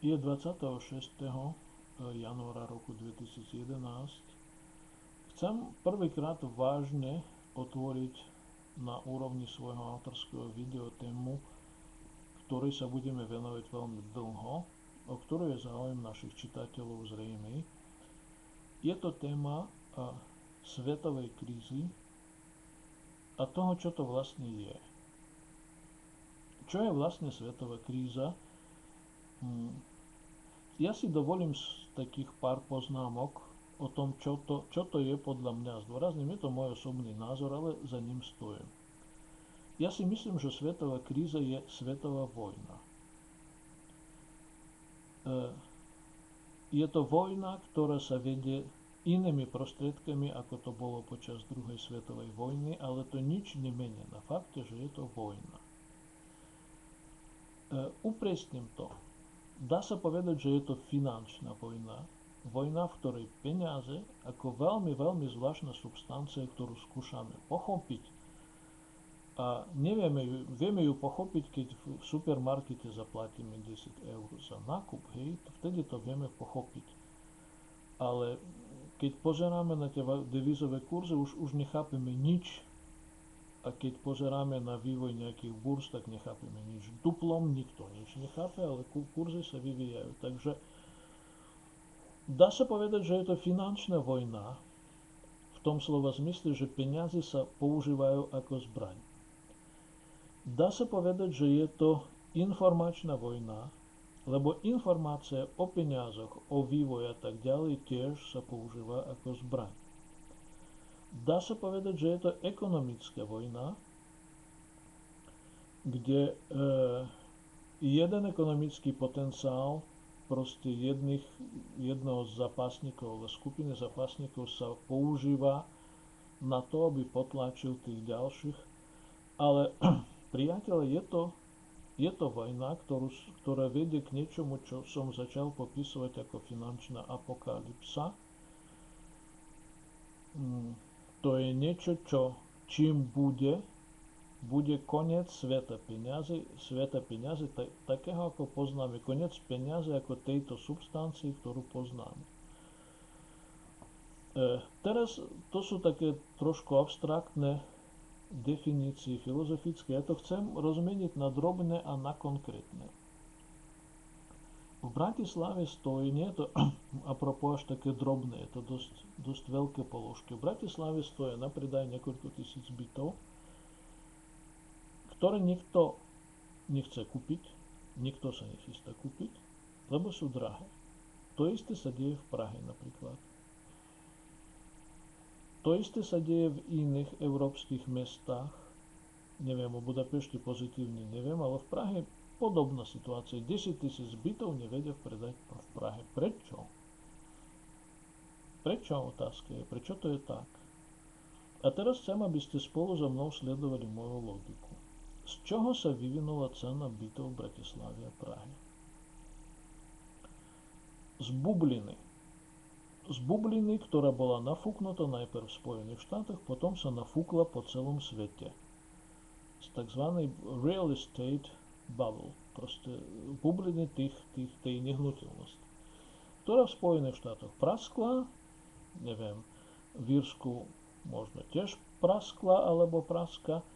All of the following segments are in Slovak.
Je 26. januára roku 2011. Chcem prvýkrát vážne otvoriť na úrovni svojho autorského videa tému, ktorej sa budeme venovať veľmi dlho, o ktorú je záujem našich čitateľov zrejmý. Je to téma svetovej krízy a toho, čo to vlastne je. Čo je vlastne svetová kríza? Ja si dovolím z takých pár poznámok o tom, čo to je podľa mňa. Zdôrazním, je to môj osobný názor, ale za ním stojím. Ja si myslím, že svetová kríza je svetová vojna. Je to vojna, ktorá sa vedie inými prostriedkami, ako to bolo počas druhej svetovej vojny, ale to nič nemení na fakte, že je to vojna. Upresním to. Dá sa povedať, že je to finančná vojna. Vojna, v ktorej peniaze, ako veľmi, veľmi zvláštna substancia, ktorú skúšame pochopiť, a vieme ju pochopiť, keď v supermarkete zaplatíme 10 eur za nákup, hej, vtedy to vieme pochopiť. Ale keď pozeráme na tie devizové kurzy, už nechápeme nič. A keď pozeráme na vývoj nejakých burz, tak nechápeme nič. Duplom nikto nič nechápe, ale kurzy sa vyvíjajú. Takže dá sa povedať, že je to finančná vojna v tom slova zmysle, že peniaze sa používajú ako zbraň. Dá sa povedať, že je to informačná vojna, lebo informácia o peniazoch, o vývoji a tak ďalej tiež sa používa ako zbraň. Dá sa povedať, že je to ekonomická vojna, kde jeden ekonomický potenciál proste jedného z zápasníkov, ale skupiny zápasníkov sa používa na to, aby potlačil tých ďalších. Ale priateľe, je to vojna, ktorá vedie k niečomu, čo som začal popisovať ako finančná apokalypsa. To je niečo, čím bude koniec sveta peniazy takého, ako poznáme, koniec peniazy ako tejto substancii, ktorú poznáme. Teraz to sú také trošku abstraktné definície filozofické. Ja to chcem rozmeniť na drobné a na konkrétne. V Bratislave stojí, nie je to apropos až také drobné, je to dosť veľké položky. V Bratislave stojí na predaj niekoľko tisíc bytov, ktoré nikto nechce kúpiť, nikto sa nechystá kúpiť, lebo sú drahé. To isté sa deje v Prahe napríklad. To isté sa deje v iných európskych mestách. Neviem, o Budapešti pozitívne neviem, ale v Prahe podobná situácia. 10 000 bytov nevedia predať v Prahe. Prečo? Otázka je, prečo to je tak? A teraz chcem, aby ste spolu so mnou sledovali moju logiku. Z čoho sa vyvinula cena bytov v Bratislave a Prahe? Z bubliny, ktorá bola nafúknutá najprv v Spojených štátoch, potom sa nafúkla po celom svete. Z tzv. Real estate bubble, proste bubliny tej nehnuteľnosti, ktorá v Spojených štátoch praskla, neviem, v Írsku možno tiež praskla alebo praska,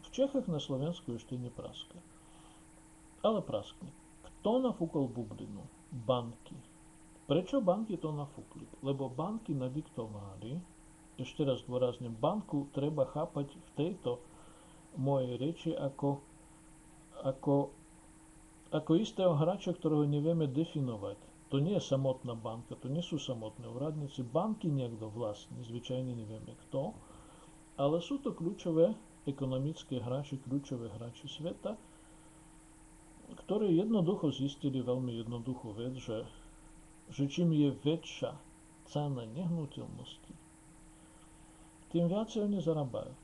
v Čechách na Slovensku ešte nepraska, ale praskne. Kto nafúkol bublinu? Banky. Prečo banky to nafúkli? Lebo banky nadiktovali, ešte raz dôrazne, banku treba chápať v tejto mojej reči ako istého hráča, ktorého nevieme definovať. To nie je samotná banka, to nie sú samotné úradníci. Banky niekto vlastní, zvyčajne nevieme kto, ale sú to kľúčové ekonomické hráči, kľúčové hráči sveta, ktorí jednoducho zistili veľmi jednoduchú vec, že čím je väčšia cena nehnuteľnosti, tým viacej oni zarábajú.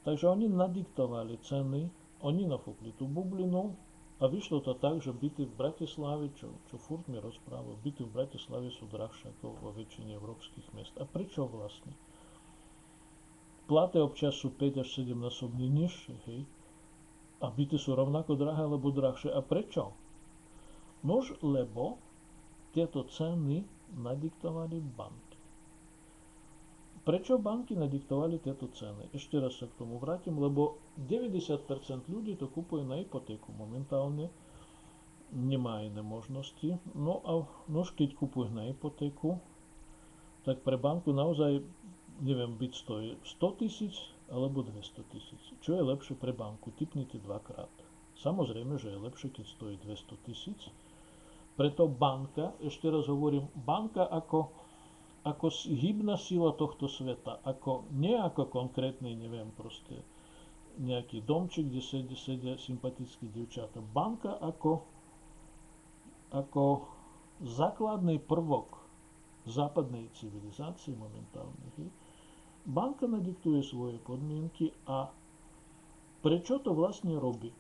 Takže oni nadiktovali ceny, oni nafúkli tú bublinu a vyšlo to tak, že byty v Bratislave, čo furt mi rozprávajú, byty v Bratislave sú drahšie ako vo väčšine európskych miest. A prečo vlastne? Platy občas sú 5 až 7 násobne nižšie, hej? A byty sú rovnako drahé alebo drahšie. A prečo? Nož lebo tieto ceny nadiktovali banky. Prečo banky nadiktovali tieto ceny? Ešte raz sa k tomu vrátim, lebo 90% ľudí to kupuje na hypotéku momentálne, nemá iné možnosti. No a nož keď kupuje na hypotéku, tak pre banku naozaj, neviem, byt stojí 100 tisíc alebo 200 tisíc. Čo je lepšie pre banku? Tipnite dvakrát. Samozrejme, že je lepšie, keď stojí 200 tisíc. Preto banka, ešte raz hovorím, banka ako hybná sila tohto sveta, nie ako konkrétny, neviem, proste nejaký domček, kde sedia sympatické dievčatá. Banka ako základný prvok západnej civilizácie momentálne. Banka nadiktuje svoje podmienky a prečo to vlastne robí?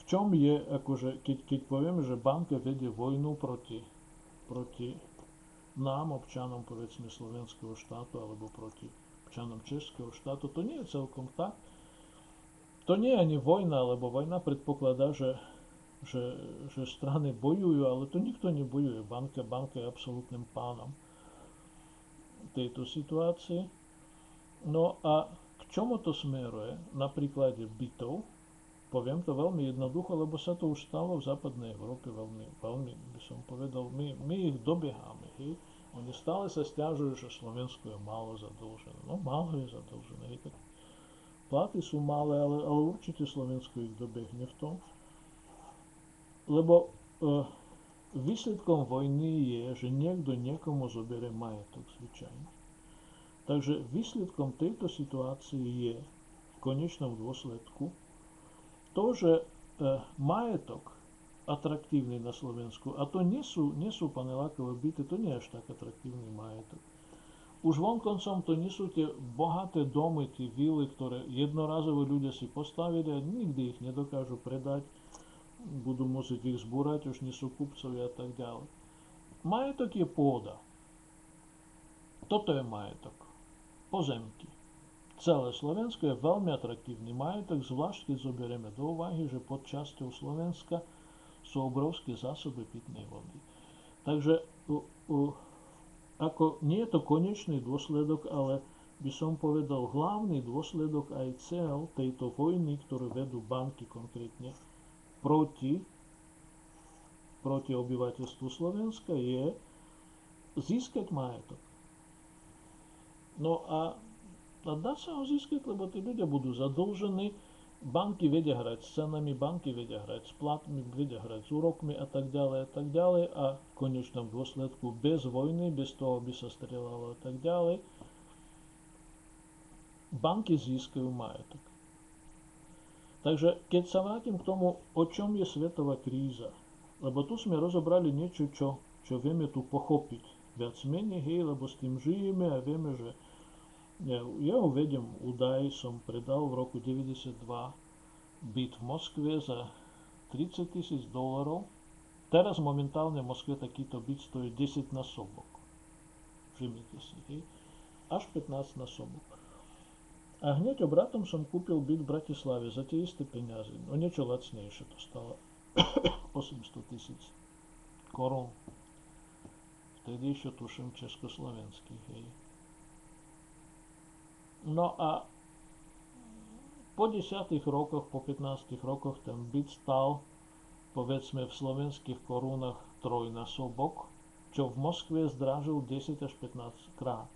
V čom je, akože, keď povieme, že banka vedie vojnu proti nám, občanom, povedzme, slovenského štátu, alebo proti občanom českého štátu, to nie je celkom tak. To nie je ani vojna, lebo vojna predpokladá, že strany bojujú, ale to nikto nebojuje. Banka je absolútnym pánom tejto situácii. No a k čomu to smeruje? Na príklade bytov, poviem to veľmi jednoducho, lebo sa to už stalo v západnej Európe veľmi, by som povedal, my ich dobieháme. Hej? Oni stále sa sťažujú, že Slovensko je málo zadlžené. No málo je zadlžené. Hej? Tak platy sú malé, ale určite Slovensko ich dobiehne v tom. Lebo výsledkom vojny je, že niekto niekomu zoberie majetok zvyčajne. Takže výsledkom tejto situácie je v konečnom dôsledku to, že majetok atraktívny na Slovensku, a to nie sú panelákové byty, to nie je až tak atraktívny majetok. Už vonkoncom to nie sú tie bohaté domy, tie vily, ktoré jednorazovo ľudia si postavili a nikdy ich nedokážu predať, budú musieť ich zbúrať, už nie sú kupcovia a tak ďalej. Majetok je pôda. Toto je majetok. Pozemky. Celé Slovensko je veľmi atraktívny majetok, zvlášť keď zoberieme do úvahy, že pod časťou Slovenska sú obrovské zásoby pitnej vody. Takže ako nie je to konečný dôsledok, ale by som povedal hlavný dôsledok aj cieľ tejto vojny, ktorú vedú banky konkrétne proti obyvateľstvu Slovenska, je získať majetok. No a dá sa ho získať, lebo tí ľudia budú zadlžení, banky vedia hrať s cenami, banky vedia hrať s platmi, vedia hrať s úrokmi a tak ďalej a v konečnom dôsledku bez vojny, bez toho, aby sa strieľalo a tak ďalej, banky získajú majetok. Takže keď sa vrátim k tomu, o čom je svetová kríza, lebo tu sme rozobrali niečo, čo vieme tu pochopiť viac menej, hej, lebo s tým žijeme a vieme, že ja uvedem údaj, som predal v roku 92 byt v Moskve za $30,000. Teraz momentálne v Moskve takýto byt stojí 10 násobok. Všimnite si, hej? Až 15 násobok. A hneď obratom som kúpil byt v Bratislave za tie isté peniaze. No niečo lacnejšie to stalo. 800,000 korún. Vtedy ešte tuším československých, hej. No a po 10 rokoch, po 15 rokoch ten byt stal, povedzme v slovenských korunách trojnásobok, čo v Moskve zdražil 10 až 15 krát.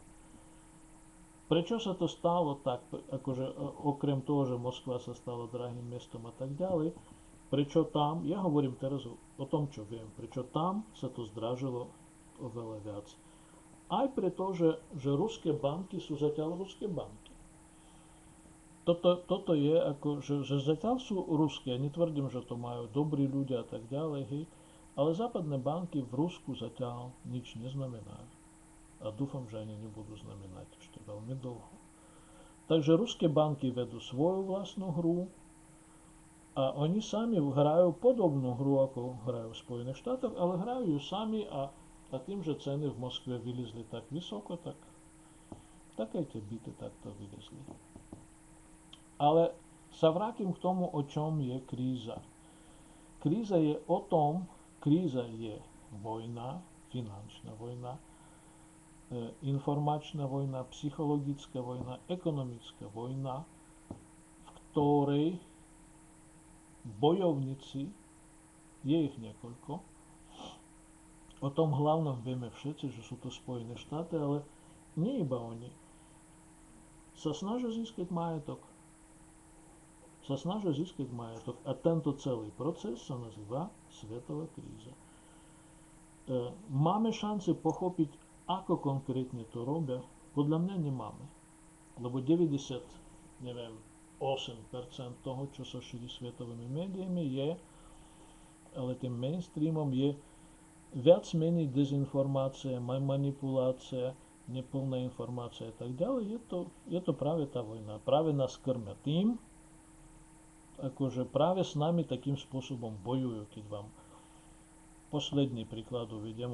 Prečo sa to stalo tak, akože okrem toho, že Moskva sa stala drahým mestom a tak ďalej, prečo tam, ja hovorím teraz o tom, čo viem, prečo tam sa to zdražilo oveľa viac. Aj preto, že ruské banky sú zatiaľ ruské banky. Toto je ako, že zatiaľ sú ruské, ja netvrdím, že to majú dobrí ľudia a tak ďalej, hej, ale západné banky v Rusku zatiaľ nič neznamenajú. A dúfam, že ani nebudú znamenať ešte veľmi dlho. Takže ruské banky vedú svoju vlastnú hru a oni sami hrajú podobnú hru, ako hrajú v Spojených štátoch, ale hrajú ju sami a tým, že ceny v Moskve vylizli tak vysoko, tak aj tie byty takto vylizli. Ale sa vrátim k tomu, o čom je kríza. kríza je o tom, kríza je vojna, finančná vojna, informačná vojna, psychologická vojna, ekonomická vojna, v ktorej bojovníci, je ich niekoľko, o tom hlavnom vieme všetci, že sú to Spojené štáty, ale nie iba oni. Sa snažia získať majetok. A tento celý proces sa nazýva svetová kríza. Máme šance pochopiť, ako konkrétne to robia? Podľa mňa nemáme. Lebo 8% toho, čo sa šíri svetovými médiami, ale tým mainstreamom je viac menej dezinformácia, manipulácia, neplná informácia a tak ďalej. Je to práve tá vojna. Práve nás krmia tým, akože práve s nami takým spôsobom bojujú, keď vám posledný príklad uvidím.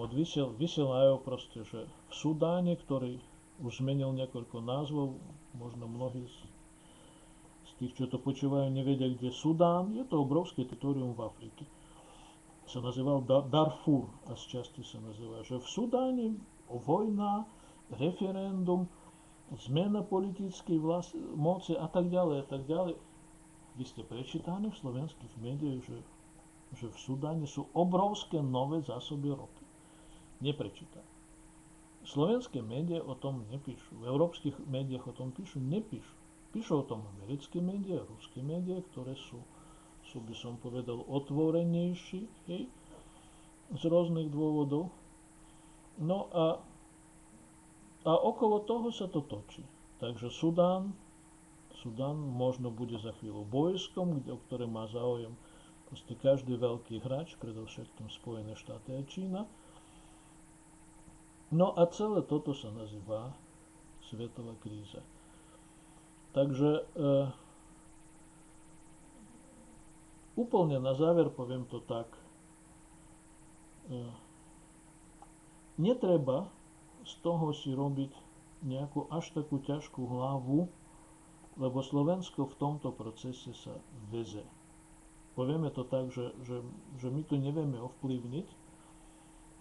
Vysielajú proste, že v Sudáne, ktorý už zmenil niekoľko názvov, možno mnohí z tých, čo to počúvajú, nevedia, kde je Sudán. Je to obrovské teritorium v Afrike. Sa nazýval Darfur a z časti sa nazýva, že v Sudáne vojna, referendum, zmena politickej moci a tak ďalej a tak ďalej. Vy ste prečítali v slovenských médiách, že v Sudáne sú obrovské nové zásoby ropy. Neprečítali. Slovenské médiá o tom nepíšu. V európskych médiách o tom nepíšu. Píšu o tom americké médiá, ruské médiá, ktoré sú, by som povedal, otvorenejší, z rôznych dôvodov. No a okolo toho sa to točí. Takže Sudán možno bude za chvíľu bojskom, o ktoré má záujem proste každý veľký hráč, predovšetkým Spojené štáty a Čína. No a celé toto sa nazýva svetová kríza. Takže úplne na záver poviem to tak. Netreba z toho si robiť nejakú až takú ťažkú hlavu, lebo Slovensko v tomto procese sa veze. Povieme to tak, že my to nevieme ovplyvniť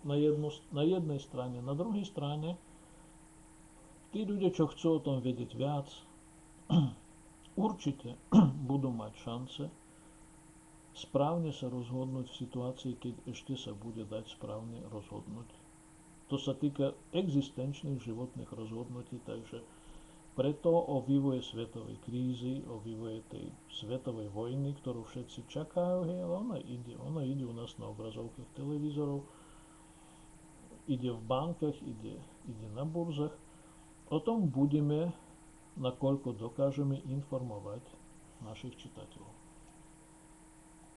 na jednej strane. Na druhej strane, tí ľudia, čo chcú o tom vedieť viac, určite budú mať šance správne sa rozhodnúť v situácii, keď ešte sa bude dať správne rozhodnúť. To sa týka existenčných životných rozhodnutí, takže preto o vývoje svetovej krízy, o vývoje tej svetovej vojny, ktorú všetci čakajú, ale ona ide u nás na obrazovkách televízorov, ide v bankách, ide na burzach. O tom budeme, nakoľko dokážeme informovať našich čitateľov.